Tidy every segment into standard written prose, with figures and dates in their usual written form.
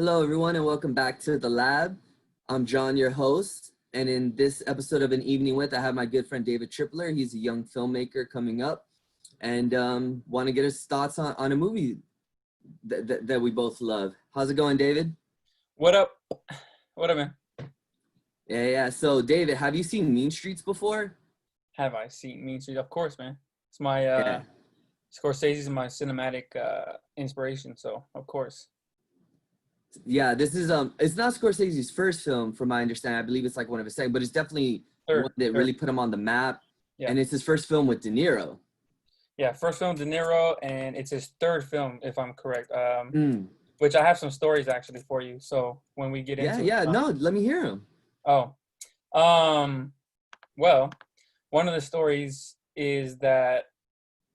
Hello, everyone, and welcome back to the lab. I'm John, your host, and in this episode of An Evening With, I have my good friend David Tripler. He's a young filmmaker coming up, and want to get his thoughts on a movie that we both love. How's it going, David? What up? What up, man? Yeah. So, David, have you seen Mean Streets before? Have I seen Mean Streets? Of course, man. It's my Yeah. Scorsese's my cinematic inspiration, so of course. Yeah, this is it's not Scorsese's first film, from my understanding. I believe it's like one of his second, but it's definitely one that really put him on the map. Yeah. And it's his first film with De Niro. Yeah, first film De Niro, and it's his third film, if I'm correct. Which I have some stories actually for you. So when we get into no, let me hear them. Oh, well, one of the stories is that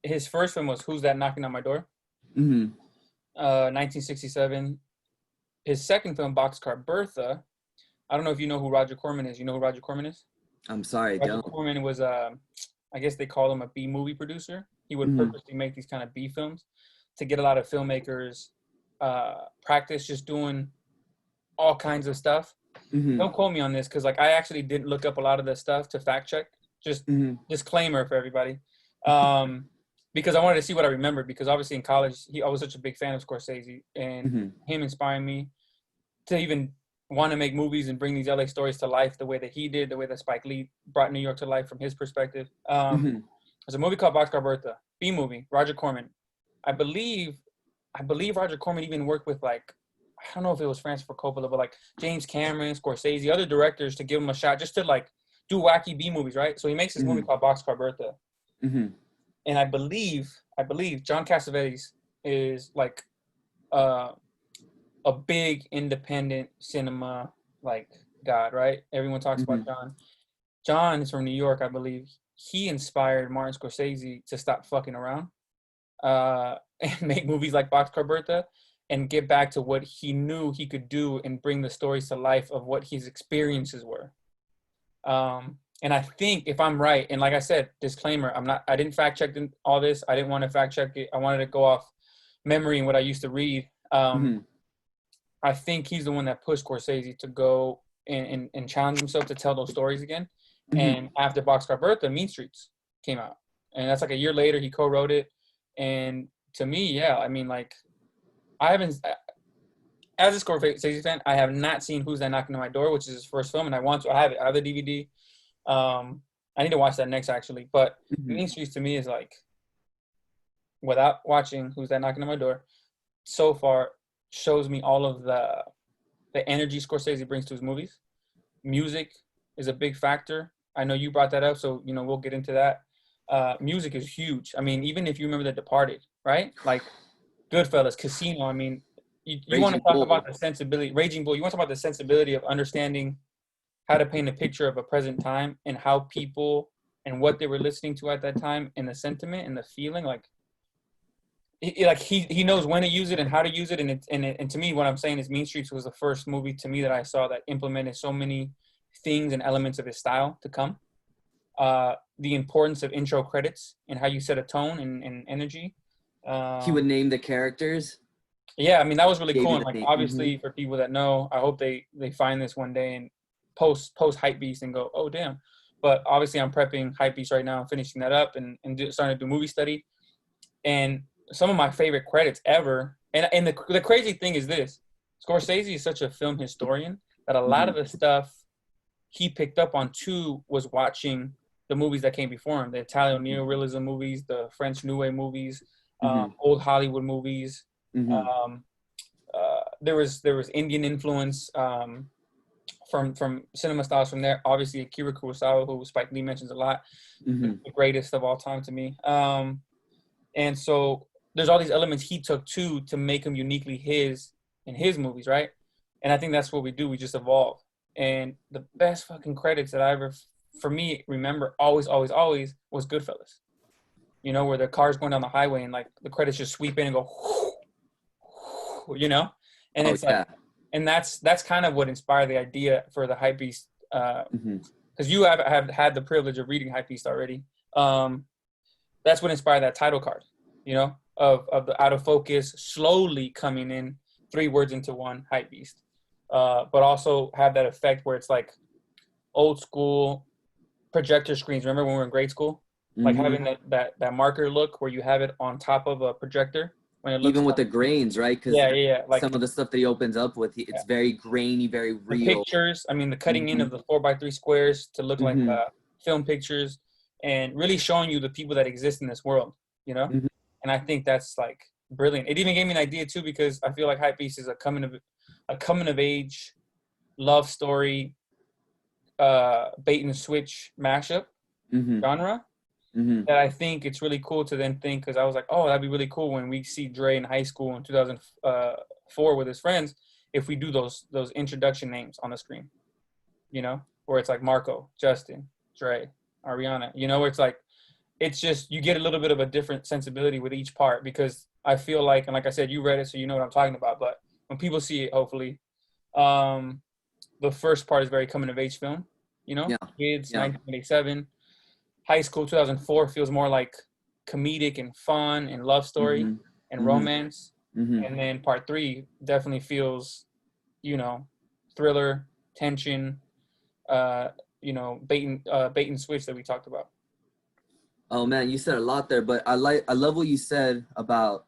his first film was Who's That Knocking on My Door? 1967. His second film, Boxcar Bertha. I don't know if you know who Roger Corman is. You know who Roger Corman is? I'm sorry, I don't. Roger Corman was, I guess they call him a B movie producer. He would purposely make these kind of B films to get a lot of filmmakers practice just doing all kinds of stuff. Don't quote me on this because, like, I actually didn't look up a lot of the stuff to fact check. Just disclaimer for everybody. Because I wanted to see what I remembered, because obviously in college, I was such a big fan of Scorsese, and him inspiring me to even want to make movies and bring these LA stories to life the way that he did, the way that Spike Lee brought New York to life from his perspective. There's a movie called Boxcar Bertha, B movie, Roger Corman. I believe Roger Corman even worked with, like, I don't know if it was Francis Ford Coppola, but like James Cameron, Scorsese, other directors to give him a shot just to like do wacky B movies, right? So he makes this movie called Boxcar Bertha. And I believe John Cassavetes is like a big independent cinema like god, right? Everyone talks about John. John is from New York, I believe. He inspired Martin Scorsese to stop fucking around and make movies like Boxcar Bertha and get back to what he knew he could do and bring the stories to life of what his experiences were. And I think, if I'm right, and like I said, disclaimer, I didn't fact check all this. I didn't want to fact check it. I wanted to go off memory and what I used to read. I think he's the one that pushed Scorsese to go and challenge himself to tell those stories again. And after Boxcar Bertha, Mean Streets came out. And that's like a year later, he co-wrote it. And to me, yeah, I mean, like, as a Scorsese fan, I have not seen Who's That Knocking on My Door, which is his first film, and I want to. I have it. I have the DVD. I need to watch that next, actually. But Mean Streets to me is like, without watching Who's That Knocking on My Door, so far shows me all of the energy Scorsese brings to his movies. Music is a big factor. I know you brought that up, so we'll get into that. Music is huge. I mean, even if you remember The Departed, right? Like Goodfellas, Casino. I mean, you want to talk about the sensibility, Raging Bull. You want to talk about the sensibility of understanding how to paint a picture of a present time and how people and what they were listening to at that time and the sentiment and the feeling. Like he knows when to use it and how to use it. And to me, what I'm saying is Mean Streets was the first movie to me that I saw that implemented so many things and elements of his style to come. The importance of intro credits and how you set a tone and energy. He would name the characters. Yeah, I mean, that was really cool. And like, obviously, for people that know, I hope they find this one day and post Hypebeast and go, oh, damn. But obviously, I'm prepping Hypebeast right now, finishing that up and starting to do movie study. And some of my favorite credits ever. And the crazy thing is this. Scorsese is such a film historian that a lot of the stuff he picked up on, too, was watching the movies that came before him. The Italian neorealism movies, the French New Wave movies, old Hollywood movies. There was Indian influence from cinema styles from there. Obviously, Akira Kurosawa, who Spike Lee mentions a lot, the greatest of all time to me. And so there's all these elements he took too to make him uniquely his in his movies, right? And I think that's what we do. We just evolve. And the best fucking credits that I ever, for me, remember always was Goodfellas. Where the car's going down the highway and like the credits just sweep in and go, and it's like, and that's kind of what inspired the idea for the Hypebeast. Because you have had the privilege of reading Hypebeast already. That's what inspired that title card, of the out of focus slowly coming in three words into one, hype beast. But also have that effect where it's like old school projector screens. Remember when we were in grade school? Like having that marker look where you have it on top of a projector when it looks Even with like, the grains, right? Because yeah. Like some of the stuff that he opens up with, it's very grainy, very the real. pictures, I mean, the cutting in of the 4x3 squares to look like film pictures, and really showing you the people that exist in this world, you know? And I think that's like brilliant. It even gave me an idea too, because I feel like Hypebeast is a coming of age love story, bait and switch mashup genre. That I think it's really cool to then think, because I was like, oh, that'd be really cool when we see Dre in high school in 2004 with his friends, if we do those introduction names on the screen, you know, where it's like Marco, Justin, Dre, Ariana, you know, where it's like, it's just, you get a little bit of a different sensibility with each part, because I feel like, and like I said, you read it, so you know what I'm talking about, but when people see it, hopefully, the first part is very coming of age film, you know, kids, 1987. High school 2004 feels more like comedic and fun and love story and romance. And then part 3 definitely feels, you know, thriller, tension, you know, bait and switch that we talked about. Oh man, you said a lot there, but I love what you said about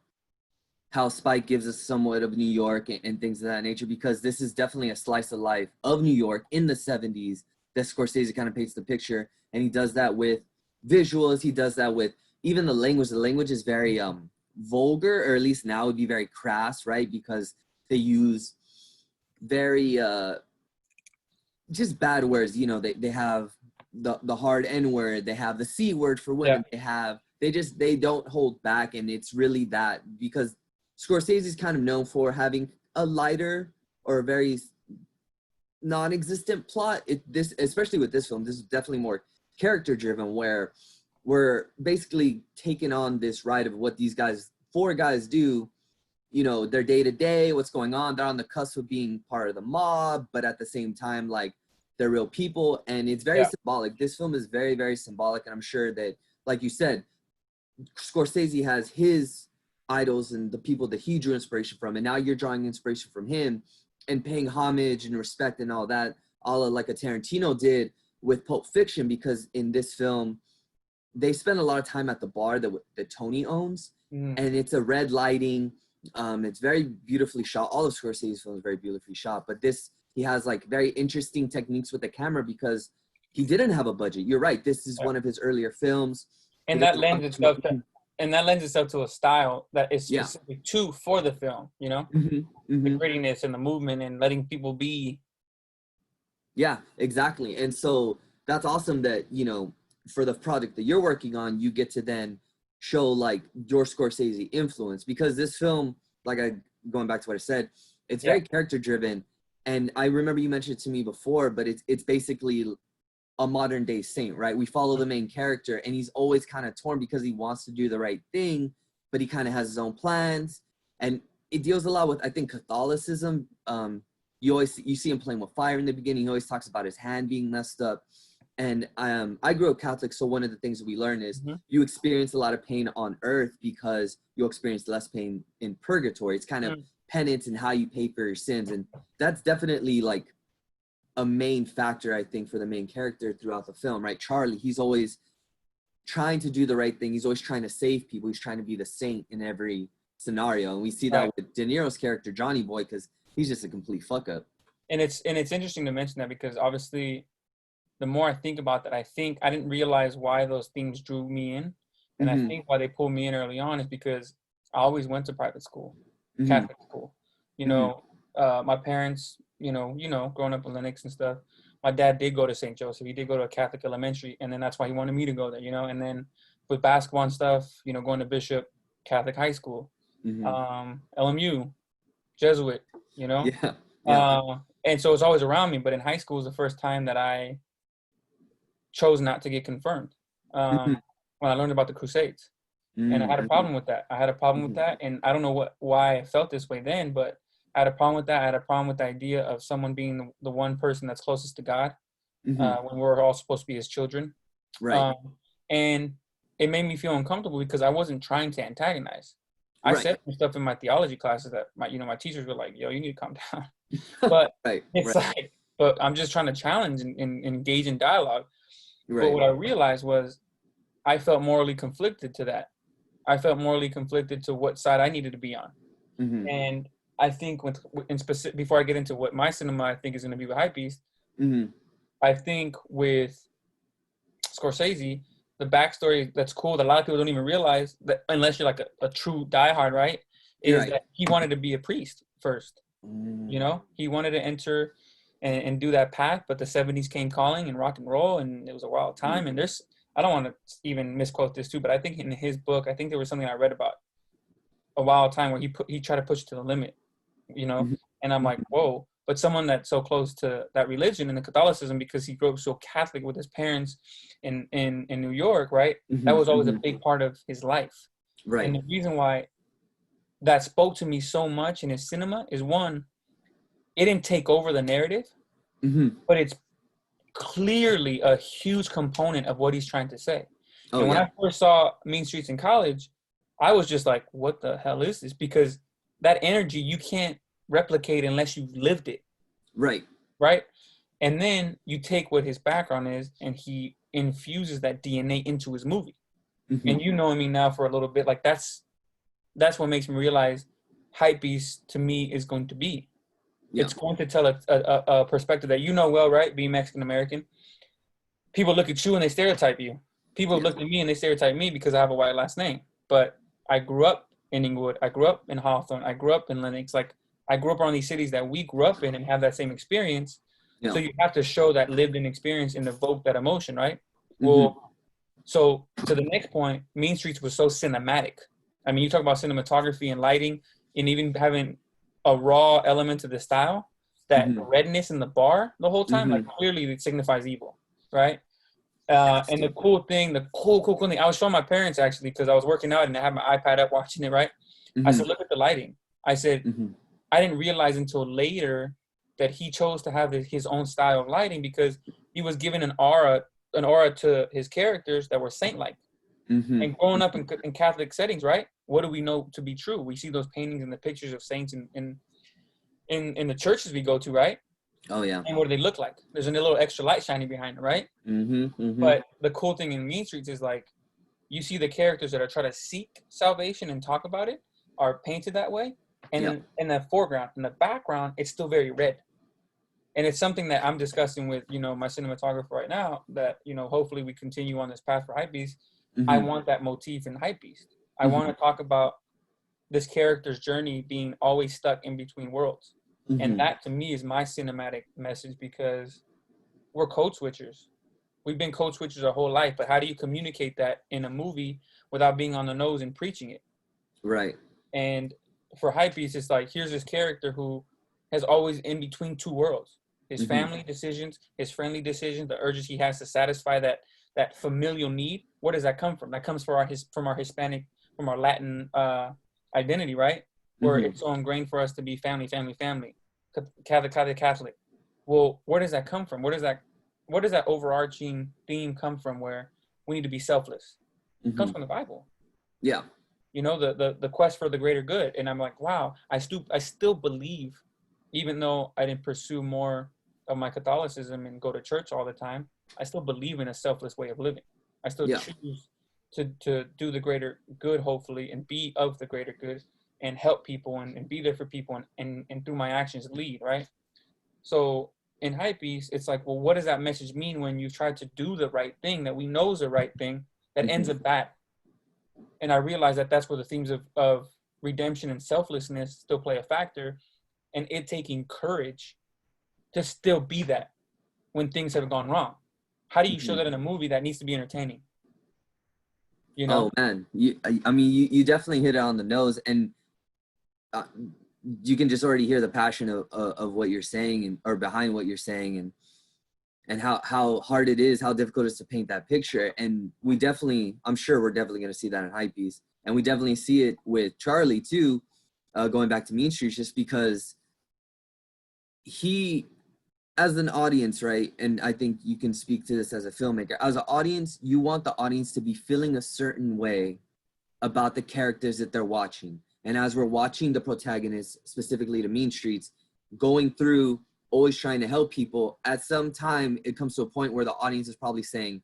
how Spike gives us somewhat of New York and things of that nature, because this is definitely a slice of life of New York in the 70s that Scorsese kind of paints the picture, and he does that with visuals. He does that with even the language. The language is very vulgar, or at least now would be very crass, right? Because they use very just bad words. You know, they have the hard N word, they have the C word for women, they don't hold back, and it's really that, because Scorsese is kind of known for having a lighter or a very non-existent plot. This, especially with this film, this is definitely more character driven, where we're basically taking on this ride of what these four guys do, you know, their day to day, what's going on. They're on the cusp of being part of the mob, but at the same time, like, they're real people, and it's very symbolic. This film is very, very symbolic, and I'm sure that, like you said, Scorsese has his idols and the people that he drew inspiration from, and now you're drawing inspiration from him and paying homage and respect and all that, like a Tarantino did with Pulp Fiction, because in this film, they spend a lot of time at the bar that Tony owns, and it's a red lighting. It's very beautifully shot. All of Scorsese's films are very beautifully shot, but this, he has like very interesting techniques with the camera because he didn't have a budget. You're right. This is one of his earlier films. And that lends itself to a style that is specific for the film, you know? The grittiness and the movement and letting people be. Yeah, exactly. And so that's awesome that, you know, for the project that you're working on, you get to then show like your Scorsese influence, because this film, going back to what I said, it's very character driven. And I remember you mentioned it to me before, but it's basically a modern day Saint, right? We follow the main character, and he's always kind of torn because he wants to do the right thing, but he kind of has his own plans. And it deals a lot with, I think, Catholicism. You see him playing with fire in the beginning. He always talks about his hand being messed up. And I grew up Catholic, so one of the things that we learn is you experience a lot of pain on earth because you'll experience less pain in purgatory. It's kind of penance and how you pay for your sins. And that's definitely like a main factor, I think, for the main character throughout the film, right? Charlie, he's always trying to do the right thing. He's always trying to save people. He's trying to be the saint in every scenario. And we see that with De Niro's character, Johnny Boy, because he's just a complete fuck up. And it's interesting to mention that, because obviously the more I think about that, I think I didn't realize why those themes drew me in. And I think why they pulled me in early on is because I always went to private school, Catholic school. You know, my parents, you know, growing up in Lenox and stuff, my dad did go to St. Joseph. He did go to a Catholic elementary, and then that's why he wanted me to go there, you know. And then with basketball and stuff, you know, going to Bishop Catholic High School, LMU, Jesuit, you know. And so it's always around me. But in high school was the first time that I chose not to get confirmed when I learned about the Crusades. And I had a problem with that. And I don't know why I felt this way then, but I had a problem with that. I had a problem with the idea of someone being the one person that's closest to God when we're all supposed to be his children. Right. And it made me feel uncomfortable because I wasn't trying to antagonize. I Right. said some stuff in my theology classes that my teachers were like, yo, you need to calm down. But Right. it's Right. like, but I'm just trying to challenge and engage in dialogue. But Right. what I realized was I felt morally conflicted to that. I felt morally conflicted to what side I needed to be on. Mm-hmm. And I think in specific, before I get into what my cinema I think is going to be with Hypebeast, Mm-hmm. I think with Scorsese, the backstory that's cool that a lot of people don't even realize, that unless you're like a true diehard, right, You're is right. that he wanted to be a priest first. You Mm. know, he wanted to enter and do that path, but the 70s came calling and rock and roll, and it was a wild time. And I don't want to even misquote this too, but I think in his book, I think there was something I read about a wild time where he tried to push it to the limit, you know. Mm-hmm. And I'm like, whoa. But someone that's so close to that religion and the Catholicism, because he grew up so Catholic with his parents in New York, right? Mm-hmm. That was always a Mm-hmm. big part of his life. Right. And the reason why that spoke to me so much in his cinema is, one, it didn't take over the narrative, Mm-hmm. but it's clearly a huge component of what he's trying to say. Oh And when yeah. I first saw Mean Streets in college, I was just like, what the hell is this? Because that energy you can't replicate unless you've lived it, Right. right? And then you take what his background is and he infuses that DNA into his movie. Mm-hmm. And you knowing me now for a little bit, like that's what makes me realize Hypebeast to me is going to be. Yeah. It's going to tell a perspective that you know well, right? Being Mexican American, people look at you and they stereotype you. People Yeah. look at me and they stereotype me because I have a white last name. But I grew up in Inglewood. I grew up in Hawthorne. I grew up in Lenox. Like, I grew up around these cities that we grew up in and have that same experience. Yeah. So you have to show that lived-in experience and evoke that emotion, right? Mm-hmm. Well, so to the next point, Mean Streets was so cinematic. I mean, you talk about cinematography and lighting and even having a raw element to the style. That Mm-hmm. redness in the bar the whole time, like, Mm-hmm. clearly it signifies evil, right? Has And to. the cool thing, I was showing my parents actually because I was working out and I had my iPad up watching it, right? I Mm-hmm. said, look at the lighting. I said, Mm-hmm. I didn't realize until later that he chose to have his own style of lighting because he was given an aura to his characters that were saint-like. Mm-hmm. And growing up in Catholic settings, right? What do we know to be true? We see those paintings and the pictures of saints in the churches we go to, right? Oh yeah. And what do they look like? There's a little extra light shining behind it, right? Mm-hmm. Mm-hmm. But the cool thing in Mean Streets is, like, you see the characters that are trying to seek salvation and talk about it are painted that way. And Yeah. in the foreground, in the background, it's still very red. And it's something that I'm discussing with, my cinematographer right now that, hopefully we continue on this path for Hypebeast. I Mm-hmm. want that motif in Hypebeast. I Mm-hmm. want to talk about this character's journey being always stuck in between worlds. And Mm-hmm. that to me is my cinematic message because we're code switchers. We've been code switchers our whole life, but how do you communicate that in a movie without being on the nose and preaching it? Right. And for Hypebeast, it's like, here's this character who has always in between two worlds. His Mm-hmm. family decisions, his friendly decisions, the urges he has to satisfy that familial need. Where does that come from? That comes from our Hispanic, from our Latin identity, right? Where Mm-hmm. it's so ingrained for us to be family, Catholic. Well, where does that come from? Where does that overarching theme come from where we need to be selfless? It comes Mm-hmm. from the Bible. Yeah. The quest for the greater good. And I'm like, wow, I still believe, even though I didn't pursue more of my Catholicism and go to church all the time, I still believe in a selfless way of living. I still Yeah. choose to do the greater good, hopefully, and be of the greater good and help people and be there for people and through my actions lead, right? So in Hypebeast, it's like, well, what does that message mean when you try to do the right thing that we know is the right thing that ends Mm-hmm. up bad? And I realize that that's where the themes of redemption and selflessness still play a factor, and it taking courage to still be that when things have gone wrong. How do you show Mm-hmm. that in a movie that needs to be entertaining? Oh man, I mean, you definitely hit it on the nose, and uh, you can just already hear the passion of what you're saying or behind what you're saying, and how hard it is, how difficult it is to paint that picture. And I'm sure we're definitely going to see that in Hypebeast, and we definitely see it with Charlie too, going back to Mean Streets, just because he, as an audience, right? And I think you can speak to this as a filmmaker. As an audience, you want the audience to be feeling a certain way about the characters that they're watching. And as we're watching the protagonist, specifically the mean streets, going through, always trying to help people, at some time it comes to a point where the audience is probably saying,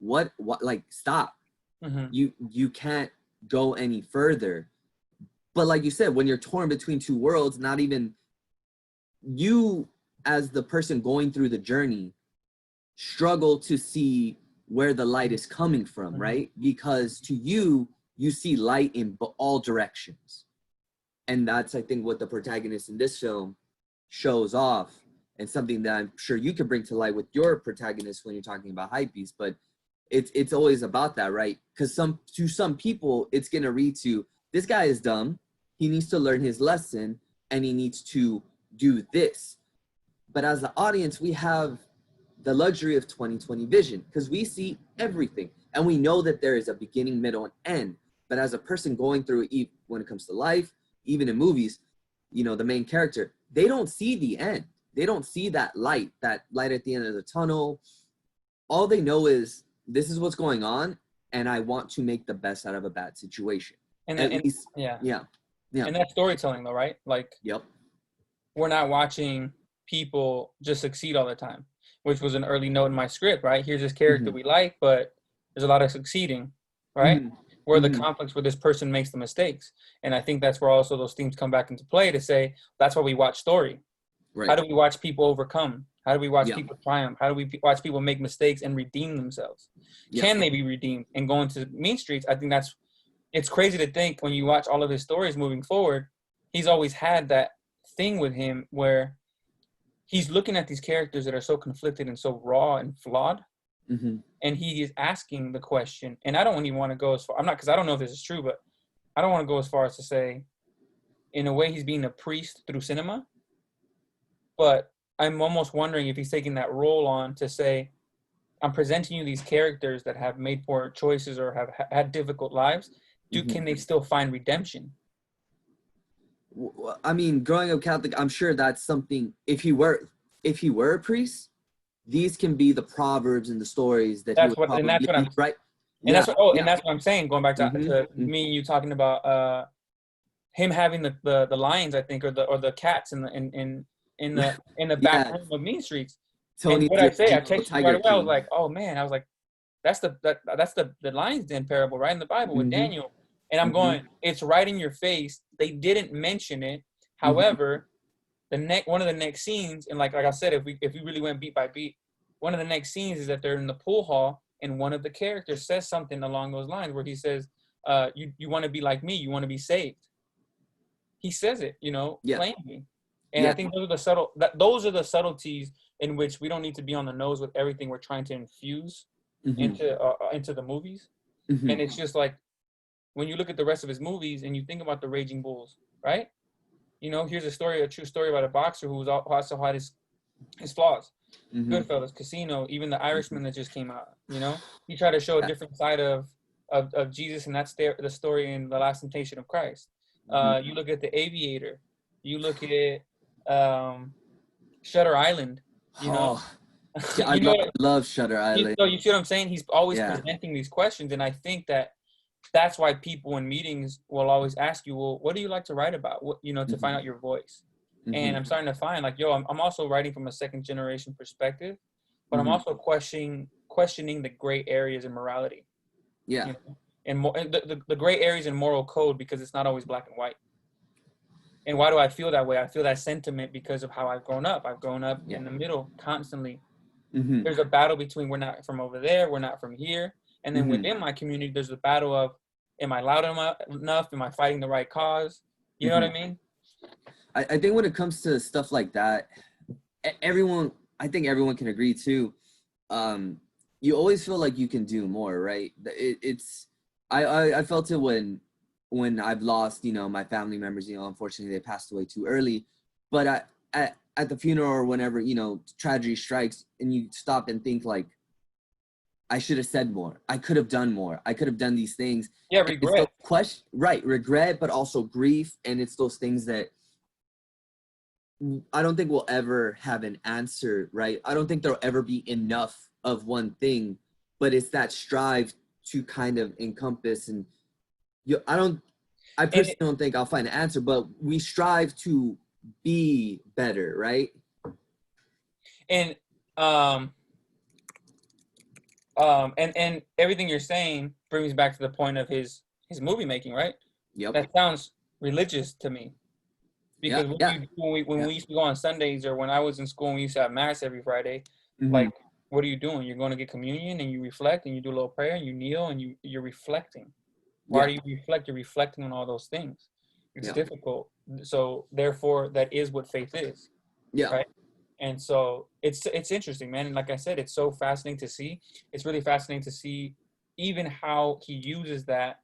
what, like, stop. Mm-hmm. You can't go any further. But like you said, when you're torn between two worlds, not even you as the person going through the journey struggle to see where the light is coming from, right? Because to you, you see light in all directions. And that's, I think, what the protagonist in this film shows off, and something that I'm sure you could bring to light with your protagonist when you're talking about Hypebeast. But it's always about that, right? Because to some people, it's going to read to, this guy is dumb, he needs to learn his lesson, and he needs to do this. But as the audience, we have the luxury of 20/20 vision, because we see everything, and we know that there is a beginning, middle, and end. But as a person going through it, when it comes to life, even in movies, you know, the main character, they don't see the end. They don't see that light at the end of the tunnel. All they know is, this is what's going on, and I want to make the best out of a bad situation. And At least, yeah. Yeah. And that's storytelling, though, right? Like, yep. We're not watching people just succeed all the time, which was an early note in my script, right? Here's this character we like, but there's a lot of succeeding, right? Where the conflicts where this person makes the mistakes. And I think that's where also those themes come back into play, to say, that's why we watch story. Right. How do we watch people overcome? How do we watch people triumph? How do we watch people make mistakes and redeem themselves? Can they be redeemed and go into mean streets? I think it's crazy to think, when you watch all of his stories moving forward, he's always had that thing with him where he's looking at these characters that are so conflicted and so raw and flawed. And he is asking the question, and I don't even want to go as far, because I don't know if this is true, but I don't want to go as far as to say, in a way, he's being a priest through cinema. But I'm almost wondering if he's taking that role on to say, I'm presenting you these characters that have made poor choices or have had difficult lives. Can they still find redemption? I mean, growing up Catholic, I'm sure that's something. If he were a priest, these can be the proverbs and the stories that that's what I'm right. And that's what, and that's what I'm saying. Going back to me and you talking about him having the lions, I think, or the cats in the back room of Mean Streets. Tony, and what I texted you right away. I was like, oh man, I was like, that's the lion's den parable, right, in the Bible with Daniel. And I'm going, it's right in your face. They didn't mention it. However, one of the next scenes, and like I said, if we really went beat by beat, one of the next scenes is that they're in the pool hall, and one of the characters says something along those lines where he says, you want to be like me, you want to be saved. He says it, plainly. And I think those are the subtleties in which we don't need to be on the nose with everything we're trying to infuse into the movies. And it's just like, when you look at the rest of his movies and you think about the Raging Bulls, right? Here's a true story about a boxer who also had his flaws. Goodfellas, Casino, even The Irishman that just came out. He tried to show a different side of Jesus, and that's the story in The Last Temptation of Christ. You look at The Aviator. You look at Shutter Island. I love Shutter Island. So you see what I'm saying? He's always presenting these questions, and I think that's why people in meetings will always ask you, well, what do you like to write about? To find out your voice. And I'm starting to find, like, I'm also writing from a second generation perspective, but I'm also questioning the gray areas in morality. Yeah. And the gray areas in moral code, because it's not always black and white. And why do I feel that way? I feel that sentiment because of how I've grown up. I've grown up in the middle constantly. There's a battle between, we're not from over there, we're not from here. And then within my community, there's a battle of, am I loud enough? Am I fighting the right cause? You know what I mean? I think when it comes to stuff like that, I think everyone can agree too. You always feel like you can do more, right? I felt it when I've lost, my family members, unfortunately they passed away too early. But at the funeral or whenever, tragedy strikes, and you stop and think, like, I should have said more. I could have done more. I could have done these things. Yeah, regret. Regret, but also grief. And it's those things that I don't think we'll ever have an answer, right? I don't think there'll ever be enough of one thing, but it's that strive to kind of encompass. And I And personally don't think I'll find an answer, but we strive to be better, right? and um and everything you're saying brings me back to the point of his movie making, right? Yep. That sounds religious to me. Yeah. Because what do Yeah. you do when Yeah. we used to go on Sundays, or when I was in school and we used to have mass every Friday? Hmm. Like, what are you doing? You're going to get communion and you reflect and you do a little prayer and you kneel and you're reflecting. Why Yeah. do you reflect? You're reflecting on all those things. It's Yeah. difficult. So therefore, that is what faith is, Yeah. right? And so it's interesting, man. And like I said, it's so fascinating to see. It's really fascinating to see even how he uses that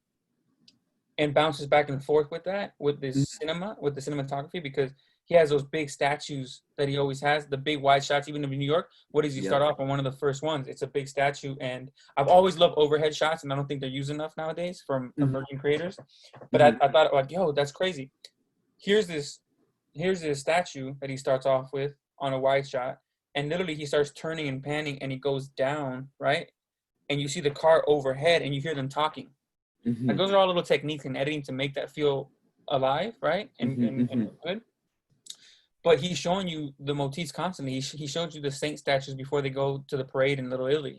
and bounces back and forth with that, with this cinema, with the cinematography, because he has those big statues that he always has, the big wide shots. Even in New York, what does he start Yep. off on? One of the first ones, it's a big statue. And I've always loved overhead shots, and I don't think they're used enough nowadays from Hmm. emerging creators. But Hmm. I thought, like, yo, that's crazy. Here's this here's this statue that he starts off with on a wide shot, and literally he starts turning and panning and he goes down, right? And you see the car overhead and you hear them talking. Like, Hmm. those are all little techniques in editing to make that feel alive, right? And Hmm. and good. But he's showing you the motifs constantly. He showed you the saint statues before they go to the parade in Little Italy.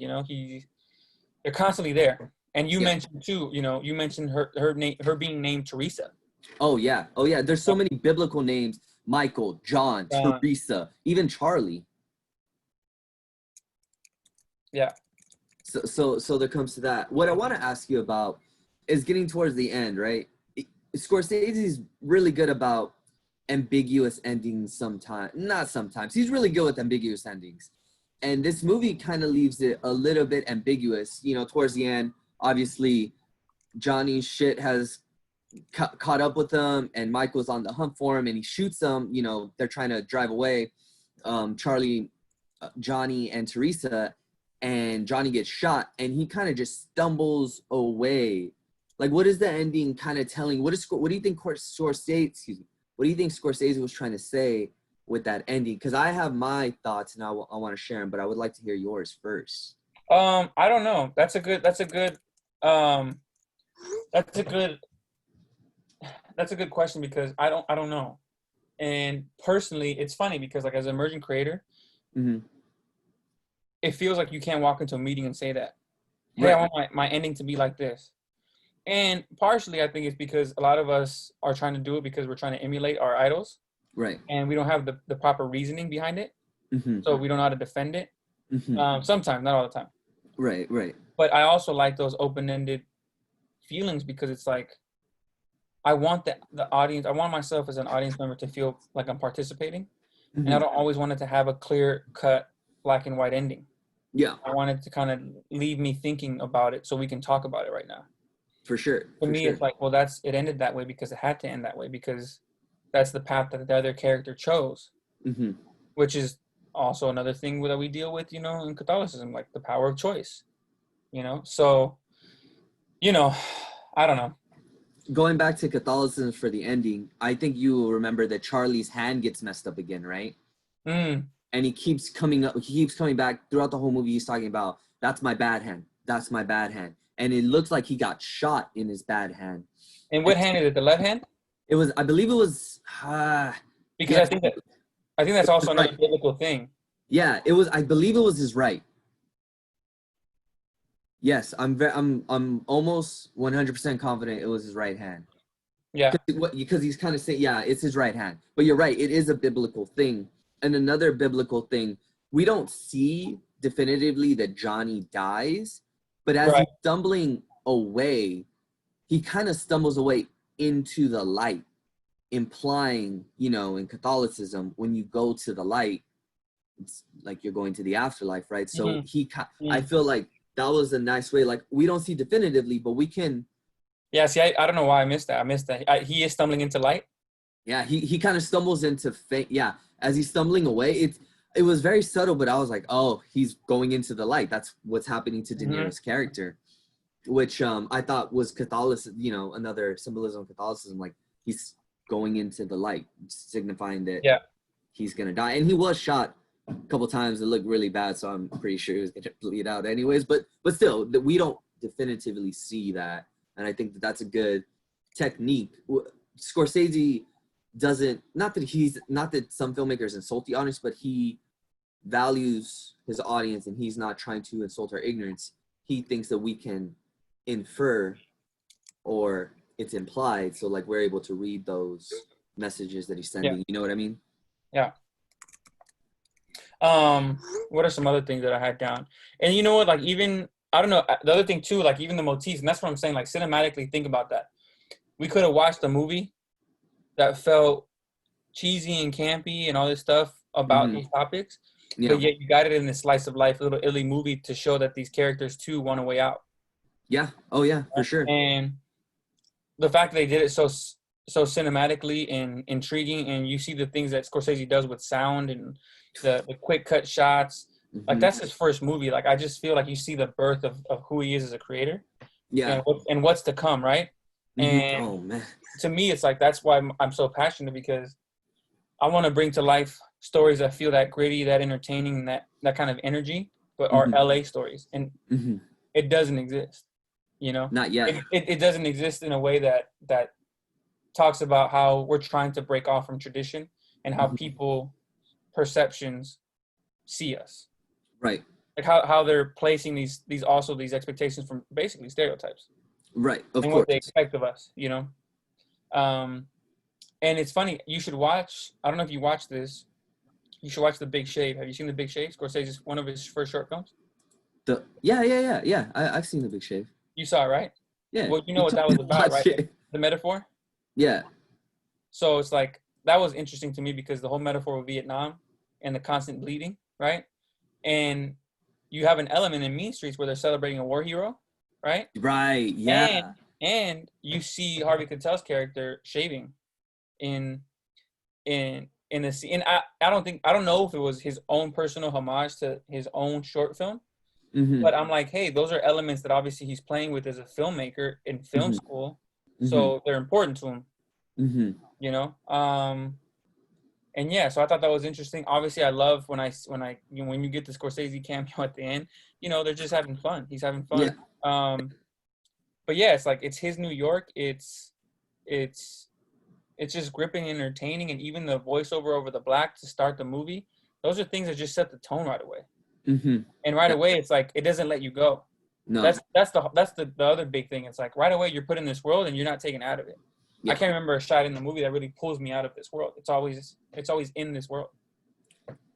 They're constantly there. And you Yeah. mentioned too, you mentioned her name, her being named Teresa. Oh yeah. Oh yeah. There's so many biblical names: Michael, John, Uh, Teresa, even Charlie. yeah. So there comes to that. What I want to ask you about is getting towards the end, right? Scorsese's really good about ambiguous endings sometimes. Not sometimes. He's really good with ambiguous endings. And this movie kind of leaves it a little bit ambiguous. Towards the end, obviously, Johnny's shit has caught up with him, and Michael's on the hunt for him, and he shoots him. They're trying to drive away. Charlie, Johnny, and Teresa, and Johnny gets shot, and he kind of just stumbles away. Like, what is the ending kind of telling? What do you think Scorsese? Excuse me. What do you think Scorsese was trying to say with that ending? Because I have my thoughts, and I want to share them, but I would like to hear yours first. I don't know. Um that's a good that's a good question, because I don't know. And personally, it's funny because, like, as an emerging creator, Mm-hmm. it feels like you can't walk into a meeting and say that, hey, I Right. want my ending to be like this. And partially, I think it's because a lot of us are trying to do it because we're trying to emulate our idols, Right. and we don't have the proper reasoning behind it. Mm-hmm. So we don't know how to defend it. Mm-hmm. Sometimes, not all the time. Right. Right. But I also like those open-ended feelings, because it's like, I want the audience, I want myself as an audience member to feel like I'm participating. And I Mm-hmm. don't always want it to have a clear cut black and white ending. Yeah. I want it to kind of leave me thinking about it so we can talk about it right now. For sure. To For me, sure. it's like, well, it ended that way because it had to end that way, because that's the path that the other character chose, Mm-hmm. which is also another thing that we deal with, in Catholicism, like the power of choice, So, you know, I don't know. Going back to Catholicism for the ending, I think you will remember that Charlie's hand gets messed up again, right? Mm. And he keeps coming up, he keeps coming back throughout the whole movie. He's talking about, that's my bad hand, that's my bad hand, and it looks like he got shot in his bad hand. And And what hand is it? The left hand? it was, I believe it was, Because yeah, I think that's it was also right. another biblical thing. Yeah, it was, I believe it was his right. Yes, I'm almost 100% confident it was his right hand. Yeah. Because he's kind of saying, yeah, it's his right hand. But you're right, it is a biblical thing. And another biblical thing, we don't see definitively that Johnny dies, but as Right. he's stumbling away, he kind of stumbles away into the light, implying, in Catholicism, when you go to the light, it's like you're going to the afterlife, right? So I Mm. feel like that was a nice way. Like, we don't see definitively, but we can. Yeah, see, I don't know why I missed that. I missed that. He is stumbling into light. Yeah, he kind of stumbles into fate. Yeah, as he's stumbling away, it was very subtle, but I was like, oh, he's going into the light. That's what's happening to De Hmm. Niro's character, which I thought was Catholicism. Another symbolism of Catholicism. Like, he's going into the light, signifying that Yeah. he's gonna die. And he was shot a couple times. It looked really bad, so I'm pretty sure he was gonna bleed out anyways. But still, that we don't definitively see that, and I think that that's a good technique. Scorsese doesn't, not that some filmmakers insult the audience, but he values his audience and he's not trying to insult our ignorance. He thinks that we can infer or it's implied, so like we're able to read those messages that he's sending. Yeah. You know what I mean? Yeah. What are some other things that I had down? And you know what, like, even, I don't know, the other thing too, like even the motifs, and that's what I'm saying, like cinematically, think about that. We could have watched a movie that felt cheesy and campy and all this stuff about these topics, but yet you got it in this slice of life, little illy movie to show that these characters too want a way out. Yeah. Oh yeah, for sure. And the fact that they did it so cinematically and intriguing, and you see the things that Scorsese does with sound and the quick cut shots, like that's his first movie. Like I just feel like you see the birth of who he is as a creator, and what's to come, right? And oh man, to me, it's like that's why I'm so passionate, because I want to bring to life stories that feel that gritty, that entertaining, that kind of energy, but are LA stories, and it doesn't exist. You know, not yet. It doesn't exist in a way that talks about how we're trying to break off from tradition and how people perceptions see us. Right. Like how they're placing these expectations from basically stereotypes. Right. Of and course. What they expect of us, you know. And it's funny. You should watch. I don't know if you watched this. You should watch The Big Shave. Have you seen The Big Shave? Scorsese's one of his first short films. Yeah. I've seen The Big Shave. You saw it, right? Yeah. Well, you know what that was about, right? The metaphor? Yeah. So it's like, that was interesting to me because the whole metaphor of Vietnam and the constant bleeding, right? And you have an element in Mean Streets where they're celebrating a war hero, right? Right, yeah. And you see Harvey Keitel's character shaving in the scene. And I don't know if it was his own personal homage to his own short film, but I'm like, hey, those are elements that obviously he's playing with as a filmmaker in film school, so they're important to him. You know, and yeah, so I thought that was interesting. Obviously, I love when you get the Scorsese cameo at the end. You know, they're just having fun. He's having fun. Yeah. But yeah, it's like it's his New York. It's just gripping and entertaining, and even the voiceover over the black to start the movie. Those are things that just set the tone right away. And right away, it's like it doesn't let you go. No, that's the other big thing. It's like right away you're put in this world and you're not taken out of it. Yeah. I can't remember a shot in the movie that really pulls me out of this world. It's always in this world.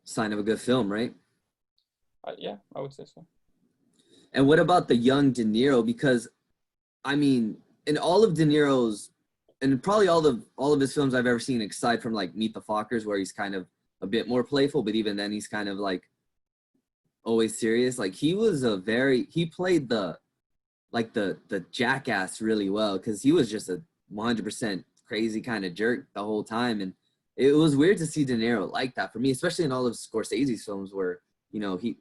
Sign of a good film, right? Yeah, I would say so. And what about the young De Niro? Because, I mean, in all of De Niro's, and probably all of his films I've ever seen, aside from like Meet the Fockers, where he's kind of a bit more playful, but even then he's kind of like always serious. Like he played the jackass really well, because he was just a 100% crazy kind of jerk the whole time, and it was weird to see De Niro like that for me, especially in all of Scorsese's films where, you know, he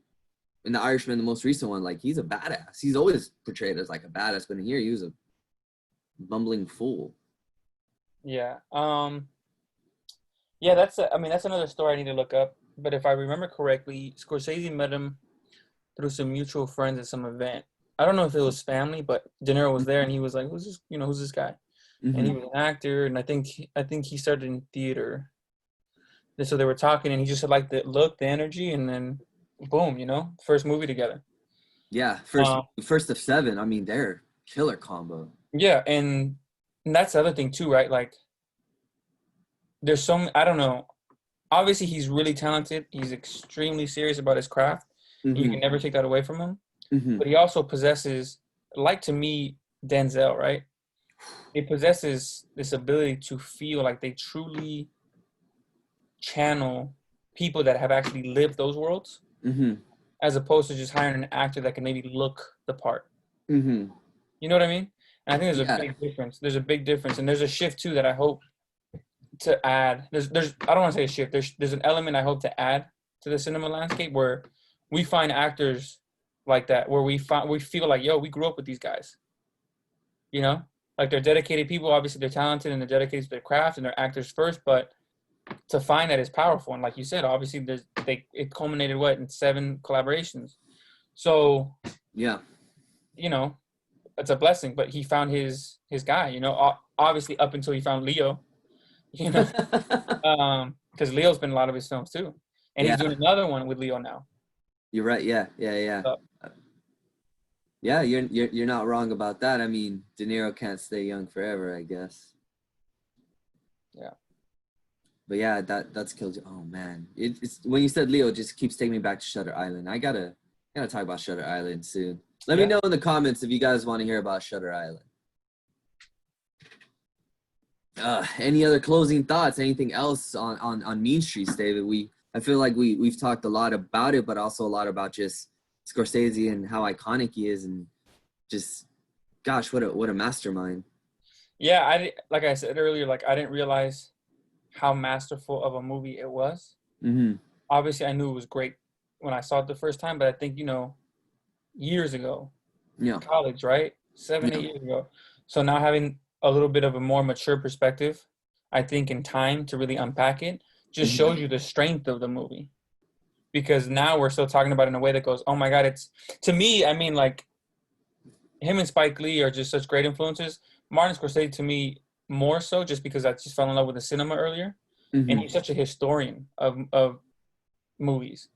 in The Irishman, the most recent one, like he's a badass. He's always portrayed as like a badass, but in here he was a bumbling fool. Yeah. Yeah, that's another story I need to look up. But if I remember correctly, Scorsese met him through some mutual friends at some event. I don't know if it was family, but De Niro was there, and he was like, "Who's this guy?" And he was an actor, and I think he started in theater. And so they were talking, and he just had like the look, the energy, and then boom, you know, first movie together. Yeah, first of 7. I mean, they're killer combo. Yeah, and that's the other thing too, right? Like, there's some, I don't know. Obviously, he's really talented. He's extremely serious about his craft. You can never take that away from him. But he also possesses, like to me, Denzel, right? He possesses this ability to feel like they truly channel people that have actually lived those worlds, as opposed to just hiring an actor that can maybe look the part. You know what I mean? And I think there's a big difference. There's a big difference, and there's a shift too that I hope to add. There's I don't want to say a shift. There's an element I hope to add to the cinema landscape where we find actors like that, where we feel like, yo, we grew up with these guys. You know, like they're dedicated people. Obviously, they're talented and they're dedicated to their craft and they're actors first. But to find that is powerful. And like you said, obviously, it culminated in 7 collaborations. So yeah, you know, it's a blessing. But he found his guy. You know, obviously up until he found Leo, you know, because Leo's been in a lot of his films too, and he's Yeah. doing another one with Leo now. You're right. Yeah. So, Yeah, you're not wrong about that. I mean, De Niro can't stay young forever, I guess. yeah. But yeah, that's killed you. Oh man, it's when you said Leo, it just keeps taking me back to Shutter Island. I gotta talk about Shutter Island soon. Let me Yeah. know in the comments if you guys want to hear about Shutter Island. Any other closing thoughts? Anything else on Mean Streets, David? I feel like we've talked a lot about it, but also a lot about just Scorsese and how iconic he is, and just gosh, what a mastermind. Yeah, like I said earlier, like I didn't realize how masterful of a movie it was. Mm-hmm. Obviously, I knew it was great when I saw it the first time, but I think, years ago, Yeah. college, right? 7, Yeah. 8 years ago. So now having a little bit of a more mature perspective, I think in time to really unpack it, just Mm-hmm. shows you the strength of the movie. Because now we're still talking about it in a way that goes, oh my God, to me, I mean, like, him and Spike Lee are just such great influences. Martin Scorsese, to me, more so, just because I just fell in love with the cinema earlier. And Mm-hmm. he's such a historian of movies.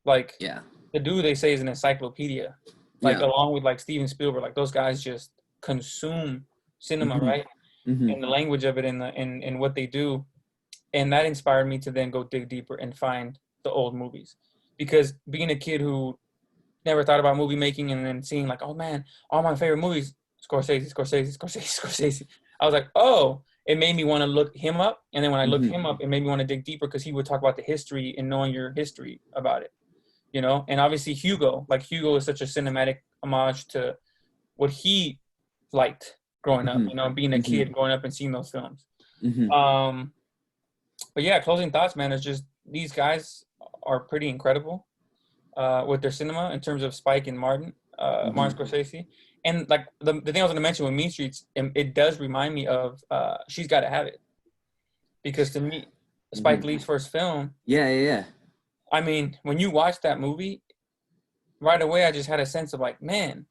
Like, Yeah. the dude, they say, is an encyclopedia. Like, Yeah. along with, like, Steven Spielberg, like, those guys just consume cinema, Mm-hmm. right? Mm-hmm. And the language of it and what they do. And that inspired me to then go dig deeper and find the old movies. Because being a kid who never thought about movie making and then seeing like, oh man, all my favorite movies, Scorsese. I was like, oh, it made me want to look him up. And then when I looked Mm-hmm. him up, it made me want to dig deeper because he would talk about the history and knowing your history about it, And obviously Hugo is such a cinematic homage to what he liked growing up, being a Mm-hmm. kid growing up and seeing those films. Mm-hmm. But yeah, closing thoughts, man, is just these guys are pretty incredible with their cinema in terms of Spike and Martin Scorsese. And like the thing I was going to mention with Mean Streets, it does remind me of She's Gotta Have It. Because to me, Spike Lee's first film, Yeah. I mean, when you watch that movie, right away I just had a sense of like, man,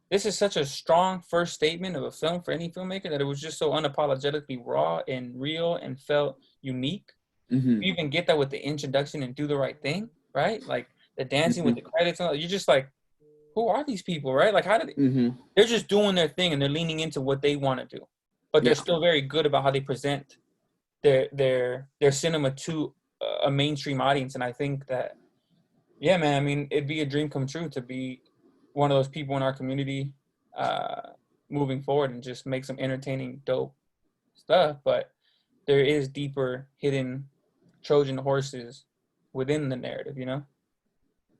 this is such a strong first statement of a film for any filmmaker that it was just so unapologetically raw and real and felt unique. Mm-hmm. You even get that with the introduction and Do the Right Thing, right? Like the dancing with the Mm-hmm. credits and all, you're just like, who are these people, right? Like how did Mm-hmm. they're just doing their thing and they're leaning into what they want to do. But they're Yeah. still very good about how they present their cinema to a mainstream audience. And I think that, yeah, man, I mean, it'd be a dream come true to be one of those people in our community moving forward and just make some entertaining, dope stuff. But there is deeper hidden Trojan horses within the narrative.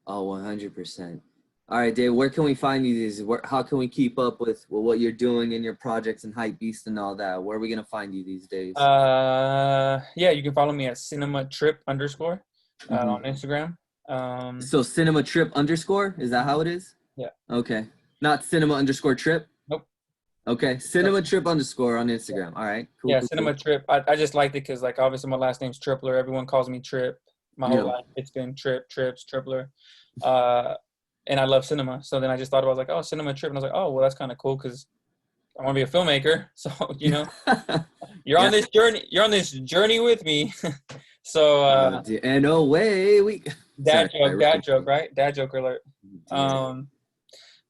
Oh, 100%. All right, Dave, where can we find you these? How can we keep up with what you're doing in your projects and Hype Beast and all that? Where are we going to find you these days? Yeah, you can follow me at cinema trip _ on Instagram. So cinema trip _ is that how it is? Yeah. Okay. Not cinema _ trip? Nope. Okay. Cinema trip _ on Instagram. All right. Cool. Yeah, cool, cinema cool. trip. I just liked it because like obviously my last name's Tripler. Everyone calls me Trip. My whole Yeah. life it's been Trips, Tripler. And I love cinema. So then I just thought about like, oh, cinema trip. And I was like, oh, well, that's kind of cool because I want to be a filmmaker. So, you're on this journey. You're on this journey with me. So and no way dad joke, right? Dad joke alert.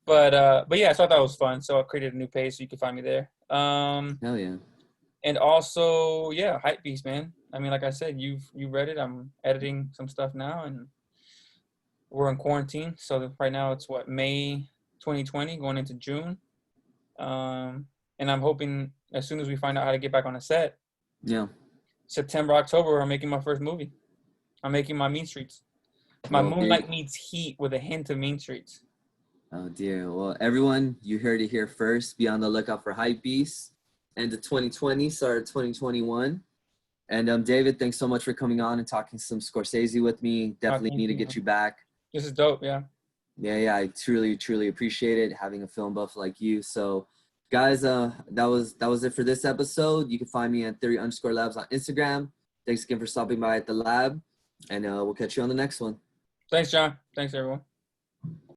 But yeah, so I thought it was fun. So I created a new page so you can find me there. Hell yeah. And also, yeah, Hype Beast, man. I mean, like I said, you read it. I'm editing some stuff now, and we're in quarantine. So right now it's May 2020, going into June. And I'm hoping as soon as we find out how to get back on a set, Yeah. September, October, I'm making my first movie. I'm making my Mean Streets. My Moonlight meets Heat with a hint of Mean Streets. Oh dear. Well, everyone, you heard it here first. Be on the lookout for Hype Beast. End of 2020, start of 2021. And David, thanks so much for coming on and talking some Scorsese with me. Definitely need to get you back. This is dope, yeah. Yeah, I truly appreciate it, having a film buff like you. So guys, that was it for this episode. You can find me at theory_labs on Instagram. Thanks again for stopping by at the lab, and we'll catch you on the next one. Thanks, John. Thanks, everyone.